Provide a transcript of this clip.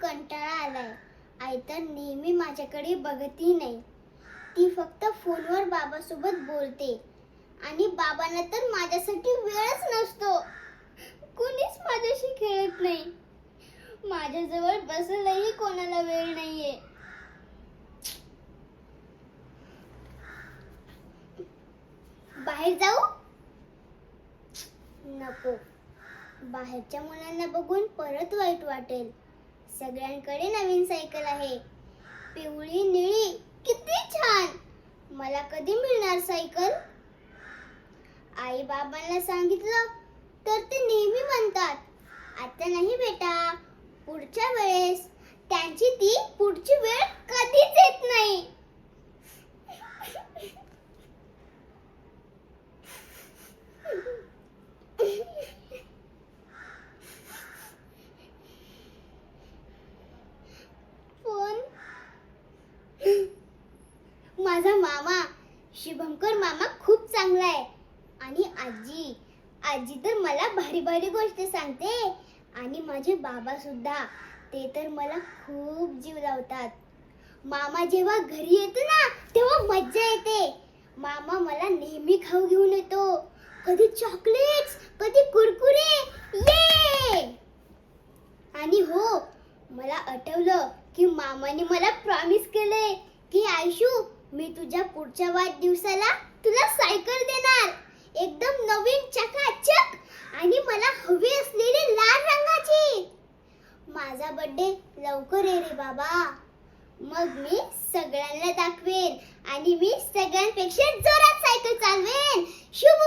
कंटाळा आलाय. आई तर नेहमी माझ्याकडे बघतही नाही. ती फक्त फोनवर बाबासोबत बोलते आणि बाबांना तर माझ्यासाठी वेळच नसतो. कोणीच माझ्याशी खेळत नाही. माझ्याजवळ बसायलाही कोणाला वेळ नाहीये. बाहेर जाऊ? नको. बाहेरच्या मुलांना बघून परत वाईट वाटेल. सगळ्यांकडे नवीन सायकल आहे. पिवळी निळी, किती छान. मला कधी मिळणार सायकल? आई बाबांना सांगितलं तर ते नेहमी म्हणतात, आता नाही बेटा, पुढच्या वेळेस. त्यांची ती पुढची वेळ कधीच येत नाही. फोन. माझा मामा शुभंकर मामा खूप चांगला आहे. आणि आजी तर मला भारी भारी गोष्टी सांगते. आणि माझे बाबा सुद्धा, ते तर मला खूप जीव लावतात. मामा जेव्हा घरी येतो ना तेव्हा मज्जा येते. मामा मला नेहमी खाऊ घेऊन येतो. कधी चॉकलेट्स, कधी कुरकुरे. ये. आणि हो, मला आठवलं की मामाने मला प्रॉमिस केले की आयशू, मी तुझ्या पुढच्या वाढदिवसाला तुला सायकल देणार. एकदम नवीन, चकाचक आणि मला हवी असलेली लाल रंगाची. माझा बर्थडे लवकर आहे रे बाबा. मग मी सगळ्यांना दाखवेन आणि मी सगळ्यांपेक्षा जोरात सायकल चालवेन. शुभ